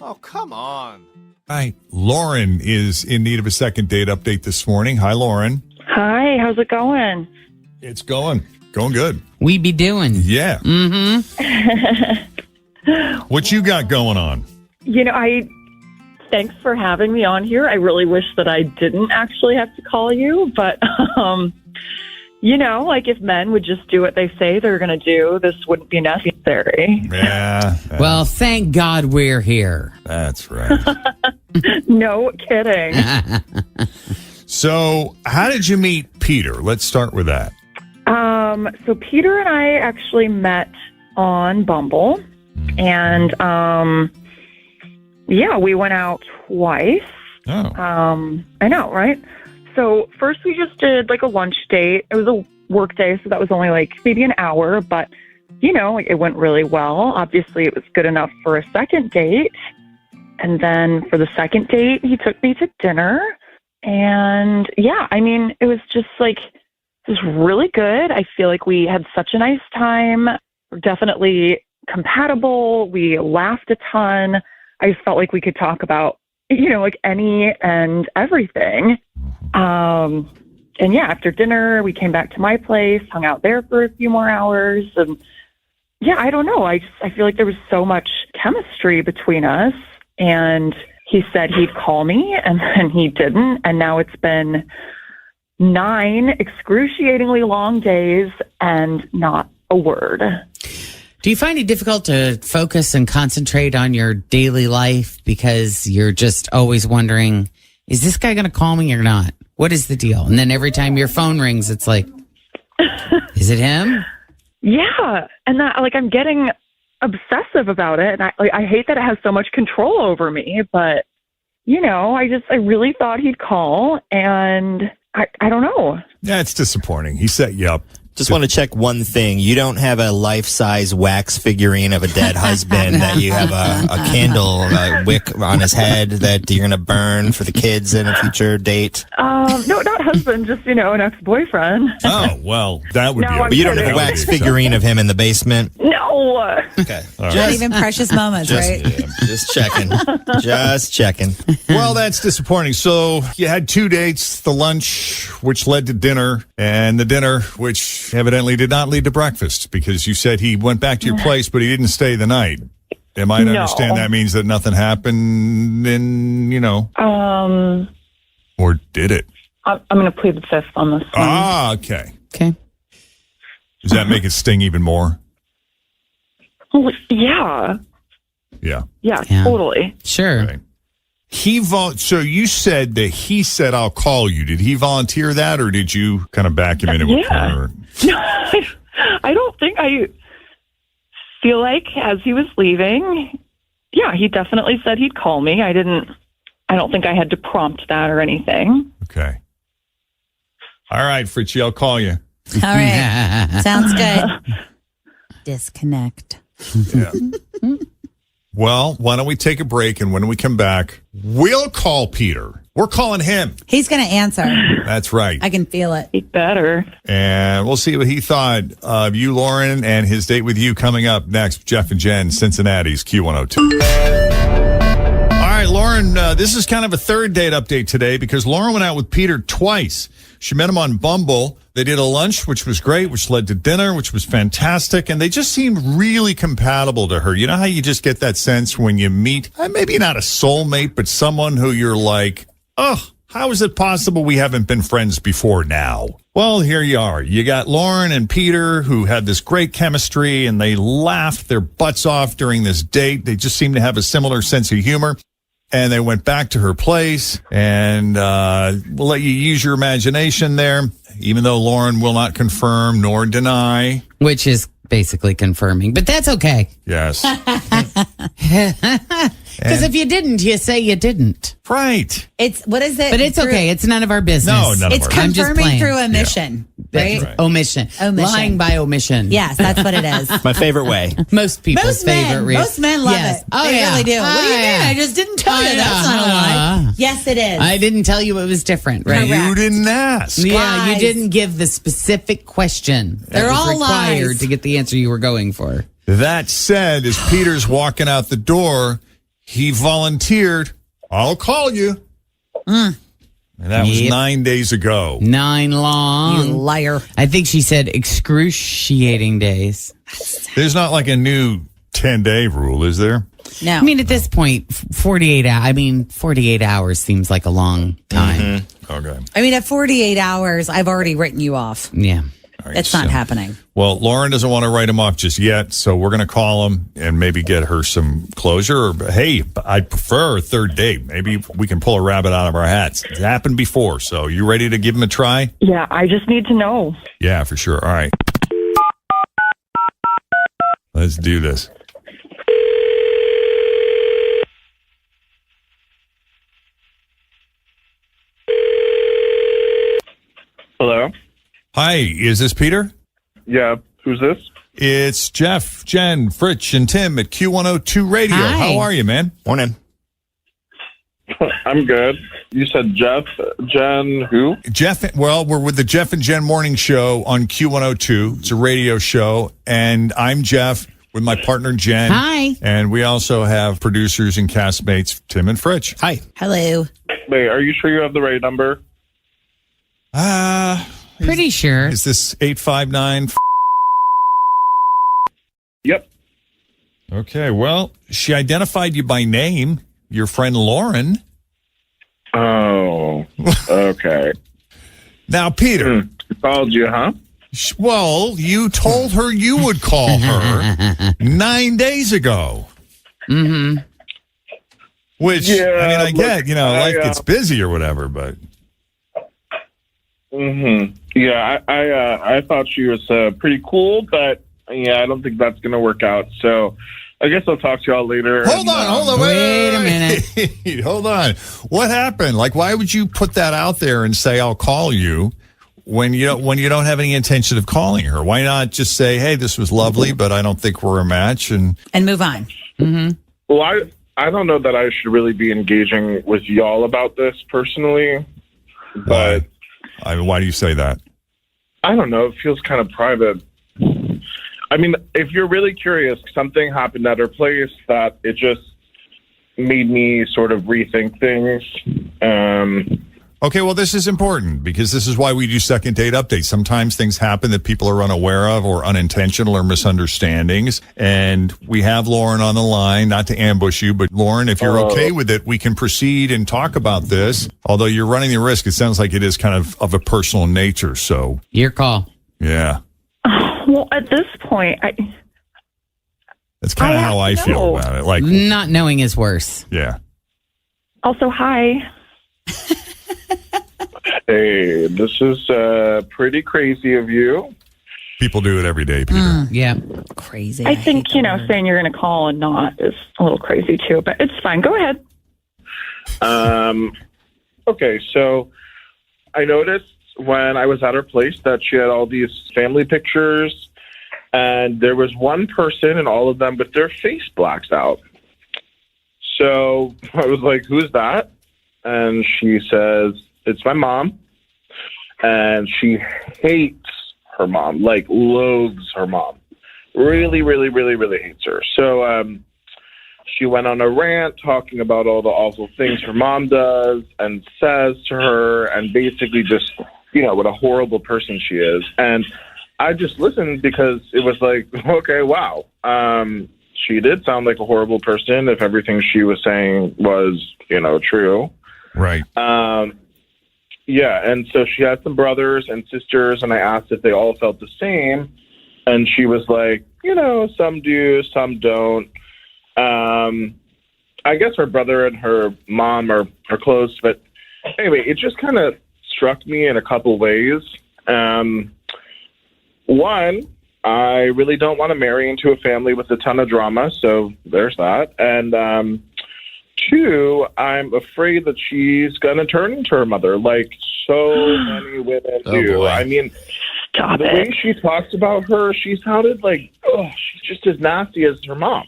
Oh, come on. Hi. Lauren is in need of a second date update this morning. Hi, Lauren. Hi, how's it going? It's going good. We be doing. Yeah. What you got going on? Thanks for having me on here. I really wish that I didn't actually have to call you, but, if men would just do what they say they're going to do, this wouldn't be necessary. Yeah. Well, thank God we're here. That's right. No kidding. So, how did you meet Peter? Let's start with that. So Peter and I actually met on Bumble, and, we went out twice. Oh. I know, right? So first we just did like a lunch date. It was a work day, so that was only like maybe an hour, but it went really well. Obviously it was good enough for a second date. And then for the second date, he took me to dinner. And it was just like, it was really good. I feel like we had such a nice time. We're definitely compatible. We laughed a ton. I just felt like we could talk about, any and everything. After dinner, we came back to my place, hung out there for a few more hours. And I don't know. I feel like there was so much chemistry between us. And he said he'd call me, and then he didn't. And now it's been 9 excruciatingly long days and not a word. Do you find it difficult to focus and concentrate on your daily life because you're just always wondering, is this guy going to call me or not? What is the deal? And then every time your phone rings, it's like, is it him? Yeah. And that, I'm getting obsessive about it. And I hate that it has so much control over me, but, I really thought he'd call, and I don't know. Yeah, it's disappointing. He set you up. Just want to check one thing. You don't have a life-size wax figurine of a dead husband that you have a candle, a wick on his head that you're going to burn for the kids in a future date? No, not husband, just, an ex-boyfriend. Oh, well, that would No, be... but You don't have a wax figurine of him in the basement? No. Okay. Not even precious moments, right? Yeah, just checking. Just checking. Well, that's disappointing. So you had 2 dates, the lunch, which led to dinner, and the dinner, which evidently did not lead to breakfast, because you said he went back to your place, but he didn't stay the night. Am I to understand that means that nothing happened in, or did it? I'm going to plead the fifth on this one. Ah, okay. Okay. Does that make it sting even more? Well, yeah. Yeah. Yeah, Yeah. totally. Sure. Right. So you said that he said, I'll call you. Did he volunteer that, or did you kind of back him into a corner? No, I don't think. I feel like as he was leaving, he definitely said he'd call me. I don't think I had to prompt that or anything. Okay. All right, Fritchie, I'll call you. All right. Sounds good. Disconnect. Yeah. Well, why don't we take a break, and when we come back, we'll call Peter. We're calling him. He's going to answer. That's right. I can feel it. He better. And we'll see what he thought of you, Lauren, and his date with you coming up next. Jeff and Jen, Cincinnati's Q102. All right, Lauren, this is kind of a third date update today, because Lauren went out with Peter twice. She met him on Bumble. They did a lunch, which was great, which led to dinner, which was fantastic. And they just seemed really compatible to her. You know how you just get that sense when you meet, maybe not a soulmate, but someone who you're like, oh, how is it possible we haven't been friends before now? Well, here you are. You got Lauren and Peter, who had this great chemistry, and they laughed their butts off during this date. They just seemed to have a similar sense of humor. And they went back to her place, and we'll let you use your imagination there, even though Lauren will not confirm nor deny. Which is basically confirming, but that's okay. Yes. Because if you didn't, you say you didn't. Right. What is it? But it's okay. It's none of our business. No, none of It's our I'm just confirming playing. through omission, right? right. Omission. Lying by omission. Yes, that's what it is. My favorite way. Most people's favorite reason. Most men love Yes. it. Oh, they yeah. really do. What do you Oh, mean? yeah. I just didn't tell you. Oh, That's not a lie. Yes, it is. I didn't tell you it was different, right? Correct. You didn't ask. Yeah, you Lies. didn't give the specific question that They're was all required lies. to get the answer you were going for. That said, as Peter's walking out the door, he volunteered, I'll call you. And that was 9 days ago. 9 long. You liar. I think she said excruciating days. There's not like a new 10-day rule, is there? No. I mean, at this point, 48 hours seems like a long time. Okay. I mean, at 48 hours, I've already written you off. Yeah. All right, That's not happening. Well, Lauren doesn't want to write him off just yet, so we're going to call him and maybe get her some closure. Or, hey, I'd prefer a third date. Maybe we can pull a rabbit out of our hats. It's happened before, so you ready to give him a try? Yeah, I just need to know. Yeah, for sure. All right. Let's do this. Hello? Hi, is this Peter? Yeah, who's this? It's Jeff, Jen, Fritch, and Tim at Q102 Radio. Hi. How are you, man? Morning. I'm good. You said Jeff, Jen, who? Jeff, well, we're with the Jeff and Jen Morning Show on Q102. It's a radio show, and I'm Jeff with my partner, Jen. Hi. And we also have producers and castmates, Tim and Fritch. Hi. Hello. Wait, are you sure you have the right number? Pretty sure. Is this 859? Yep. Okay, well, she identified you by name, your friend Lauren. Oh, okay. Now, Peter, She called you, huh? well, you told her you would call her 9 days ago. Mm-hmm. Which, Yeah, I mean, I look, get, life gets busy or whatever, but... Yeah, I thought she was pretty cool, but yeah, I don't think that's going to work out. So I guess I'll talk to y'all later. Hold on. Wait a minute. Hold on. What happened? Like, why would you put that out there and say, I'll call you when you don't have any intention of calling her? Why not just say, hey, this was lovely, but I don't think we're a match? And move on. Well, I don't know that I should really be engaging with y'all about this personally, but why do you say that? I don't know. It feels kind of private. I mean, if you're really curious, something happened at her place that it just made me sort of rethink things. Okay, well, this is important because this is why we do second date updates. Sometimes things happen that people are unaware of or unintentional or misunderstandings. And we have Lauren on the line, not to ambush you, but Lauren, if you're okay with it, we can proceed and talk about this. Although you're running the risk, it sounds like it is kind of a personal nature. So, Your call. yeah, Well, at this point, that's kind of I how I have to feel know. about it. Like, Not knowing is worse. yeah. also, hi. Hey, this is pretty crazy of you. People do it every day, Peter. Yeah. Crazy. I think, saying you're going to call and not is a little crazy too, but it's fine. Go ahead. Okay, so I noticed when I was at her place that she had all these family pictures, and there was one person in all of them with their face blacked out. So I was like, who's that? And she says, it's my mom. And she hates her mom, like loathes her mom. Really, really, really, really hates her. So she went on a rant talking about all the awful things her mom does and says to her, and basically just, what a horrible person she is. And I just listened because it was like, okay, wow. She did sound like a horrible person if everything she was saying was, true. Right. Yeah, and so she had some brothers and sisters, and I asked if they all felt the same, and she was like, some do, some don't. I guess her brother and her mom are close, but anyway, it just kind of struck me in a couple ways. One, I really don't want to marry into a family with a ton of drama, so there's that. And two, I'm afraid that she's going to turn into her mother, like so many women do. Boy. I mean, Stop the it. way she talks about her, she sounded like, she's just as nasty as her mom.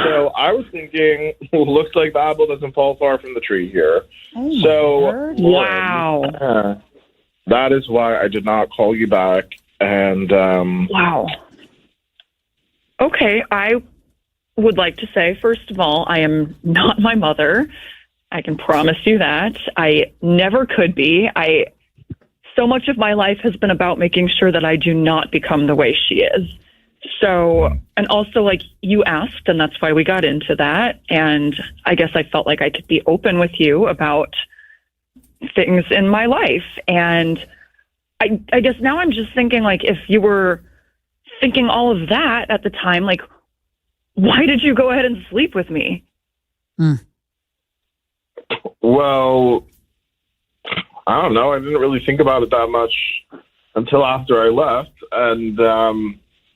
So I was thinking, looks like the apple doesn't fall far from the tree here. So, Wow. that is why I did not call you back. And Wow. Okay, I would like to say, first of all, I am not my mother. I can promise you that. I never could be. So much of my life has been about making sure that I do not become the way she is. So, and also, like, you asked, and that's why we got into that. And I guess I felt like I could be open with you about things in my life. And I guess now I'm just thinking, like, if you were thinking all of that at the time, like, why did you go ahead and sleep with me? Well, I don't know. I didn't really think about it that much until after I left. And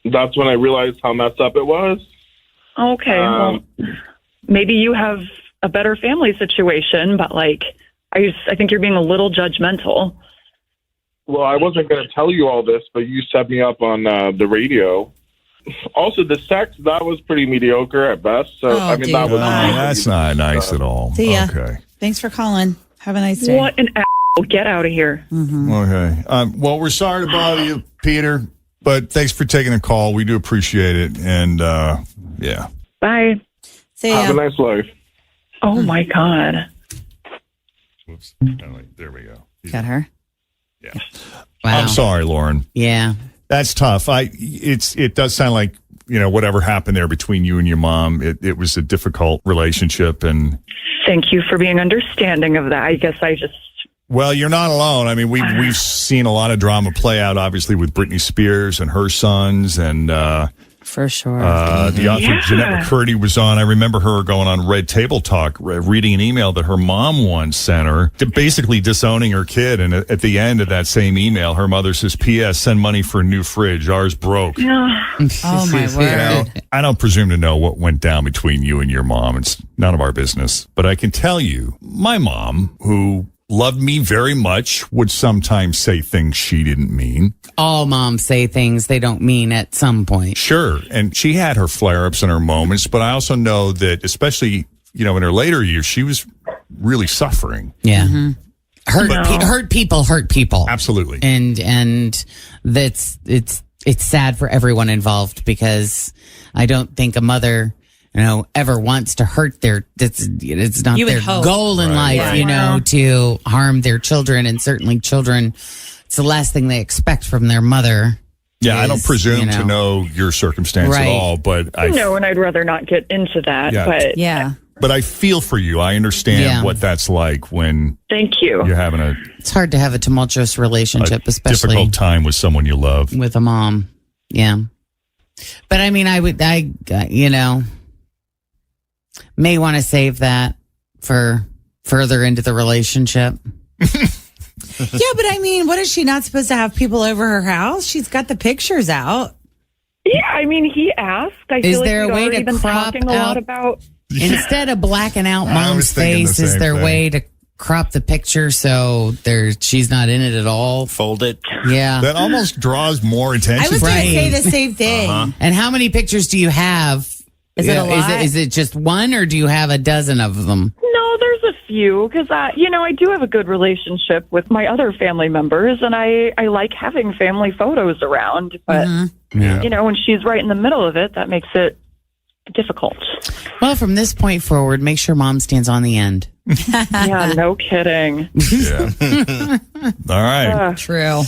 that's when I realized how messed up it was. Okay, well, maybe you have a better family situation, but, like, I think you're being a little judgmental. Well, I wasn't going to tell you all this, but you set me up on the radio. Also, the sex, that was pretty mediocre at best. So, I mean, that was... that's not nice at all. See ya. Okay. Thanks for calling. Have a nice day. What an asshole. Get out of here. Okay. Well, we're sorry to bother you, Peter, but thanks for taking the call. We do appreciate it. And, yeah. Bye. See ya. Have a nice life. Oh, my God. Whoops. There we go. Got her. Yeah. Wow. I'm sorry, Lauren. Yeah. That's tough. It does sound like, whatever happened there between you and your mom, it was a difficult relationship. And Thank you for being understanding of that. I guess well, you're not alone. I mean, we've seen a lot of drama play out, obviously, with Britney Spears and her sons, and For sure. the author Jeanette McCurdy was on. I remember her going on Red Table Talk, reading an email that her mom once sent her, basically disowning her kid. And at the end of that same email, her mother says, "P.S. Send money for a new fridge. Ours broke." Oh, my word. I don't presume to know what went down between you and your mom. It's none of our business. But I can tell you, my mom, who loved me very much, would sometimes say things she didn't mean. All moms say things they don't mean at some point. Sure. And she had her flare-ups and her moments, but I also know that, especially, in her later years, she was really suffering. Yeah. Hurt people hurt people. Absolutely. And that's it's sad for everyone involved, because I don't think a mother ever wants to hurt it's not You would their hope. goal in life, to harm their children. And certainly children, it's the last thing they expect from their mother. Yeah, I don't presume to know your circumstance at all, but no, and I'd rather not get into that. Yeah. But Yeah. But I feel for you. I understand what that's like when thank you. you're having It's hard to have a tumultuous relationship, especially difficult time with someone you love. with a mom. Yeah. But I mean, I may want to save that for further into the relationship. Yeah, but I mean, what is she not supposed to have people over her house? She's got the pictures out. Yeah, I mean, he asked. I Is feel there like a way we'd already to been crop talking a lot out- about. Instead of blacking out I mom's was thinking the face, is same there a thing. way to crop the picture so she's not in it at all? Fold it. Yeah. That almost draws more I attention. was going Right. to say the same thing. And how many pictures do you have? Is it a lot? Is it just one, or do you have a dozen of them? No, there's a few because I do have a good relationship with my other family members, and I like having family photos around. But Yeah. when she's right in the middle of it, that makes it difficult. Well, from this point forward, make sure mom stands on the end. Yeah, no kidding. Yeah. All right. True.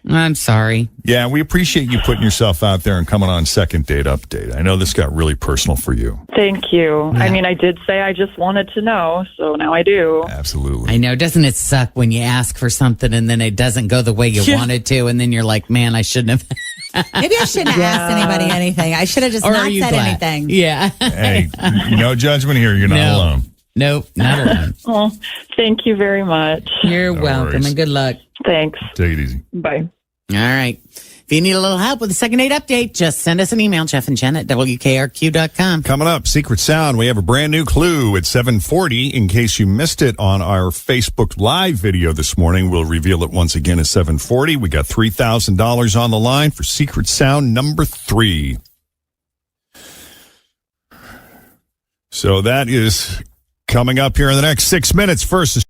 I'm sorry. Yeah, we appreciate you putting yourself out there and coming on Second Date Update. I know this got really personal for you. Thank you. I mean, I did say I just wanted to know, so now I do. Absolutely. I know. Doesn't it suck when you ask for something and then it doesn't go the way you wanted to, and then you're like, man, I shouldn't have. Maybe I shouldn't have asked anybody anything. I should have just Or not are you said glad? anything. Yeah. Hey, no judgment here. You're not No. alone. Nope, not alone. Oh, thank you very much. You're No welcome, worries. and good luck. Thanks. Take it easy. Bye. All right. If you need a little help with the Second Date Update, just send us an email, Jeff and Jen at WKRQ.com. Coming up, Secret Sound. We have a brand new clue at 7:40. In case you missed it on our Facebook Live video this morning, we'll reveal it once again at 7:40. We got $3,000 on the line for Secret Sound number 3. So that is coming up here in the next 6 minutes. First,